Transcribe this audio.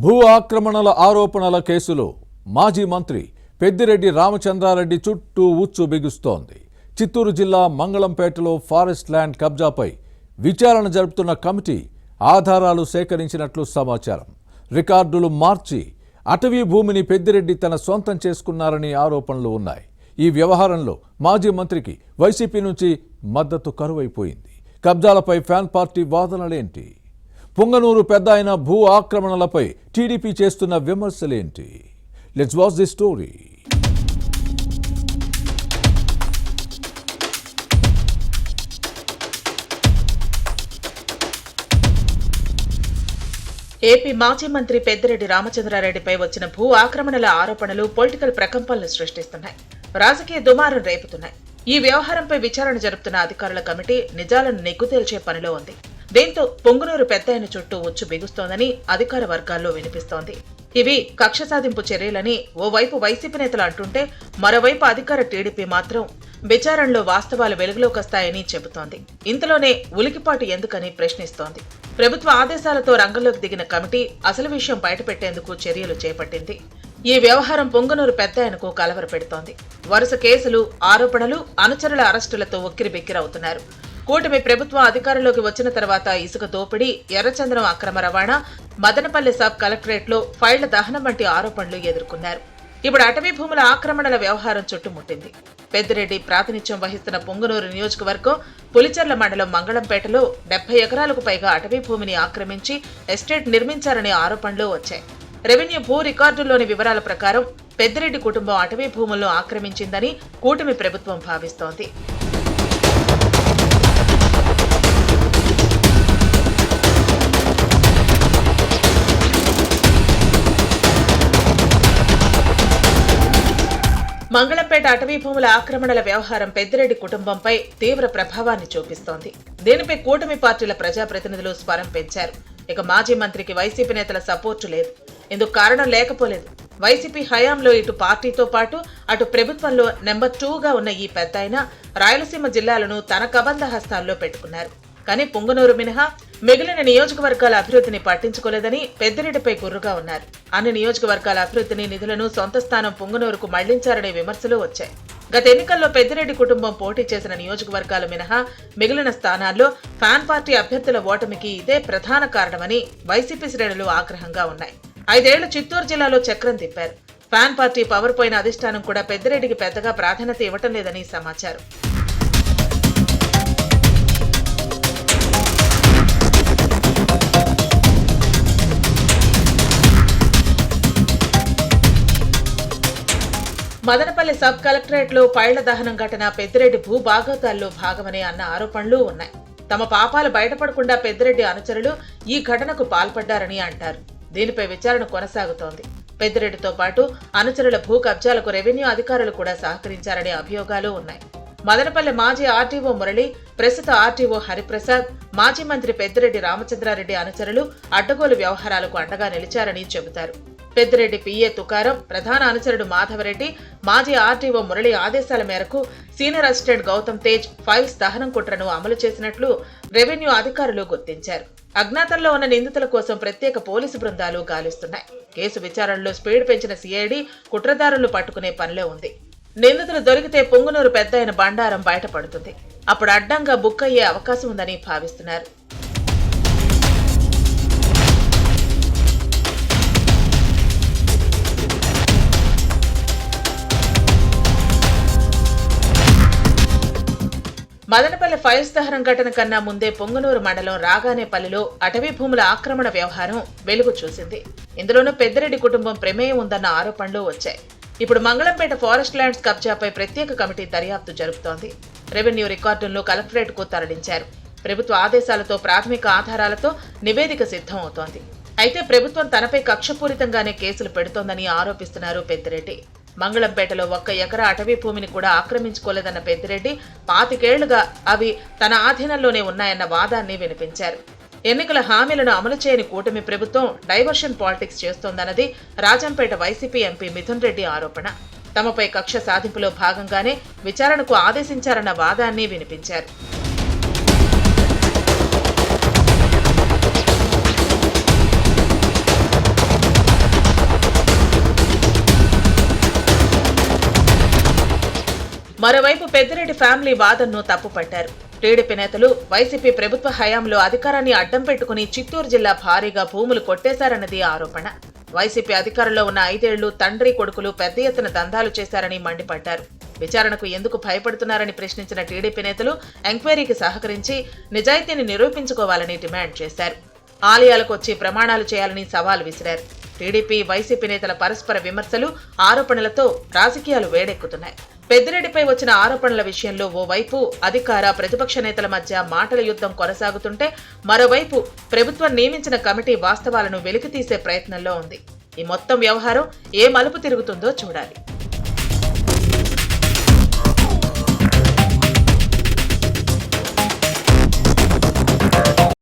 భూ ఆక్రమణల ఆరోపణల కేసులో మాజీ మంత్రి పెద్దిరెడ్డి రామచంద్రారెడ్డి చుట్టూ ఉచ్చు బిగుస్తోంది. చిత్తూరు జిల్లా మంగళంపేటలో ఫారెస్ట్ ల్యాండ్ కబ్జాపై విచారణ జరుపుతున్న కమిటీ ఆధారాలు సేకరించినట్లు సమాచారం. రికార్డులు మార్చి అటవీ భూమిని పెద్దిరెడ్డి తన సొంతం చేసుకున్నారని ఆరోపణలు ఉన్నాయి. ఈ వ్యవహారంలో మాజీ మంత్రికి వైసీపీ నుంచి మద్దతు కరువైపోయింది. కబ్జాలపై ఫ్యాన్ పార్టీ వాదనలేంటి? పొంగనూరు పెద్దాయన భూ ఆక్రమణలపై టీడీపీ చేస్తున్న విమర్శలేంటి? Let's watch the story. AP మాజీ మంత్రి పెద్దిరెడ్డి రామచంద్రారెడ్డిపై వచ్చిన భూ ఆక్రమణల ఆరోపణలు పొలిటికల్ ప్రకంపనలు సృష్టిస్తున్నాయి, రాజకీయ దుమారం రేపుతున్నాయి. ఈ వ్యవహారంపై విచారణ జరుపుతున్న అధికారుల కమిటీ నిజాలను నిగ్గుతేల్చే పనిలో ఉంది. దీంతో పొంగునూరు పెద్దాయన చుట్టూ ఉచ్చు బిగుస్తోందని అధికార వర్గాల్లో వినిపిస్తోంది. ఇవి కక్ష సాధింపు చర్యలని ఓవైపు వైసీపీ నేతలు అంటుంటే, మరోవైపు అధికార టీడీపీ మాత్రం విచారణలో వాస్తవాలు వెలుగులోకొస్తాయని చెబుతోంది. ఇంతలోనే ఉలికిపాటు ఎందుకని ప్రశ్నిస్తోంది. ప్రభుత్వ ఆదేశాలతో రంగంలోకి దిగిన కమిటీ అసలు విషయం బయటపెట్టేందుకు చర్యలు చేపట్టింది. ఈ వ్యవహారం పొంగనూరు పెద్దాయనకు కలవరపెడుతోంది. వరుస కేసులు, ఆరోపణలు, అనుచరుల అరెస్టులతో ఉక్కిరిబిక్కిరవుతున్నారు. కూటమి ప్రభుత్వం అధికారంలోకి వచ్చిన తర్వాత ఇసుక దోపిడీ, ఎర్రచందనం అక్రమ రవాణా, మదనపల్లి సబ్ కలెక్టరేట్లో ఫైళ్ల దహనం వంటి ఆరోపణలు ఎదుర్కొన్నారు. ఇప్పుడు అటవీ భూముల ఆక్రమణల వ్యవహారం చుట్టుముట్టింది. పెద్దిరెడ్డి ప్రాతినిధ్యం వహిస్తున్న పొంగనూరు నియోజకవర్గం పులిచెర్ల మండలం మంగళంపేటలో 70 ఎకరాలకు పైగా అటవీ భూమిని ఆక్రమించి ఎస్టేట్ నిర్మించారనే ఆరోపణలు వచ్చాయి. రెవెన్యూ భూ రికార్డుల్లోని వివరాల ప్రకారం పెద్దిరెడ్డి కుటుంబం అటవీ భూములను ఆక్రమించిందని కూటమి ప్రభుత్వం భావిస్తోంది. మంగళంపేట అటవీ భూముల ఆక్రమణల వ్యవహారం పెద్దిరెడ్డి కుటుంబంపై తీవ్ర ప్రభావాన్ని చూపిస్తోంది. దీనిపై కూటమి పార్టీల ప్రజాప్రతినిధులు స్వరం పెంచారు. ఇక మాజీ మంత్రికి వైసీపీ నేతల సపోర్టు లేదు. ఇందుకు కారణం లేకపోలేదు. వైసీపీ హయాంలో ఇటు పార్టీతో పాటు అటు ప్రభుత్వంలో నెంబర్ 2గా ఉన్న ఈ పెద్దాయన రాయలసీమ జిల్లాలను తన కబంధ హస్తాల్లో పెట్టుకున్నారు. కానీ పొంగనూరు మినహా మిగిలిన నియోజకవర్గాల అభివృద్ధిని పట్టించుకోలేదని పెద్దిరెడ్డిపై గుర్రుగా ఉన్నారు. అన్ని నియోజకవర్గాల అభివృద్ధిని, నిధులను సొంత స్థానం పొంగనూరుకు మళ్లించారనే విమర్శలు వచ్చాయి. గత ఎన్నికల్లో పెద్దిరెడ్డి కుటుంబం పోటీ చేసిన నియోజకవర్గాలు మినహా మిగిలిన స్థానాల్లో ఫ్యాన్ పార్టీ అభ్యర్థుల ఓటమికి ఇదే ప్రధాన కారణమని వైసీపీ శ్రేణులు ఆగ్రహంగా ఉన్నాయి. 5 ఏళ్లు చిత్తూరు జిల్లాలో చక్రం తిప్పారు. ఫ్యాన్ పార్టీ పవర్ పోయిన అధిష్టానం కూడా పెద్దిరెడ్డికి పెద్దగా ప్రాధాన్యత ఇవ్వటం లేదని సమాచారం. మదనపల్లి సబ్ కలెక్టరేట్లో ఫైళ్ల దహనం ఘటన పెద్దిరెడ్డి భూభాగోతాల్లో భాగమనే అన్న ఆరోపణలు ఉన్నాయి. తమ పాపాలు బయటపడకుండా పెద్దిరెడ్డి అనుచరులు ఈ ఘటనకు పాల్పడ్డారని అంటారు. దీనిపై విచారణ కొనసాగుతోంది. పెద్దిరెడ్డితో పాటు అనుచరుల భూ కబ్జాలకు రెవెన్యూ అధికారులు కూడా సహకరించారనే అభియోగాలు ఉన్నాయి. మదనపల్లి మాజీ ఆర్టీఓ మురళి, ప్రస్తుత ఆర్టీఓ హరిప్రసాద్, మాజీ మంత్రి పెద్దిరెడ్డి రామచంద్రారెడ్డి అనుచరులు అడ్డగోలు వ్యవహారాలకు అండగా నిలిచారని చెబుతారు. పెద్దిరెడ్డి పిఏ తుకారం, ప్రధాన అనుచరుడు మాధవరెడ్డి, మాజీ ఆర్టీఓ మురళి ఆదేశాల మేరకు senior assistant Gautam Tej files దహనం కుట్రను అమలు చేసినట్లు రెవెన్యూ అధికారులు గుర్తించారు. అజ్ఞాతంలో ఉన్న నిందితుల కోసం ప్రత్యేక పోలీసు బృందాలు గాలిస్తున్నాయి. కేసు విచారణలో స్పీడ్ పెంచిన సిఐడి కుట్రదారులను పట్టుకునే పనిలో ఉంది. నిందితులు దొరికితే పొంగునూరు పెద్దాయన బండారం బయటపడుతుంది. అప్పుడు అడ్డంగా బుక్ అయ్యే అవకాశం ఉందని భావిస్తున్నారు. మదనపల్లి ఫైల్స్ దహనం ఘటన కన్నా ముందే పొంగనూరు మండలం రాగానేపల్లిలో అటవీ భూముల ఆక్రమణ వ్యవహారం వెలుగు చూసింది. ఇందులోనూ పెద్దిరెడ్డి కుటుంబం ప్రమేయం ఉందన్న ఆరోపణలు వచ్చాయి. ఇప్పుడు మంగళంపేట ఫారెస్ట్ ల్యాండ్స్ కబ్జాపై ప్రత్యేక కమిటీ దర్యాప్తు జరుపుతోంది. రెవెన్యూ రికార్డులను కలెక్టరేట్కు తరలించారు. ప్రభుత్వ ఆదేశాలతో ప్రాథమిక ఆధారాలతో నివేదిక సిద్ధం అవుతోంది. అయితే ప్రభుత్వం తనపై కక్షపూరితంగానే కేసులు పెడుతోందని ఆరోపిస్తున్నారు పెద్దిరెడ్డి. మంగళంపేటలో 1 ఎకరా అటవీ భూమిని కూడా ఆక్రమించుకోలేదన్న పెద్దిరెడ్డి 25 ఏళ్లుగా అవి తన ఆధీనంలోనే ఉన్నాయన్న వాదాన్ని వినిపించారు. ఎన్నికల హామీలను అమలు చేయని కూటమి ప్రభుత్వం డైవర్షన్ పాలిటిక్స్ చేస్తోందన్నది రాజంపేట వైసీపీ ఎంపీ మిథున్ రెడ్డి ఆరోపణ. తమపై కక్ష సాధింపులో భాగంగానే విచారణకు ఆదేశించారన్న వాదాన్ని వినిపించారు. మరోవైపు పెద్దిరెడ్డి ఫ్యామిలీ వాదనను తప్పుపట్టారు. టీడీపీ నేతలు వైసీపీ ప్రభుత్వ హయాంలో అధికారాన్ని అడ్డం పెట్టుకుని చిత్తూరు జిల్లా భారీగా భూములు కొట్టేశారన్నది ఆరోపణ. వైసీపీ అధికారంలో ఉన్న 5 ఏళ్లు తండ్రి కొడుకులు పెద్ద ఎత్తున దందాలు చేశారని మండిపడ్డారు. విచారణకు ఎందుకు భయపడుతున్నారని ప్రశ్నించిన టీడీపీ నేతలు ఎంక్వైరీకి సహకరించి నిజాయితీని నిరూపించుకోవాలని డిమాండ్ చేశారు. ఆలయాలకు వచ్చి ప్రమాణాలు చేయాలని సవాల్ విసిరారు. టీడీపీ, వైసీపీ నేతల పరస్పర విమర్శలు, ఆరోపణలతో రాజకీయాలు వేడెక్కుతున్నాయి. పెద్దిరెడ్డిపై వచ్చిన ఆరోపణల విషయంలో ఓవైపు అధికార, ప్రతిపక్ష నేతల మధ్య మాటల యుద్ధం కొనసాగుతుంటే మరోవైపు ప్రభుత్వం నియమించిన కమిటీ వాస్తవాలను వెలికితీసే ప్రయత్నంలో ఉంది. ఈ మొత్తం వ్యవహారం ఏ మలుపు తిరుగుతుందో చూడాలి.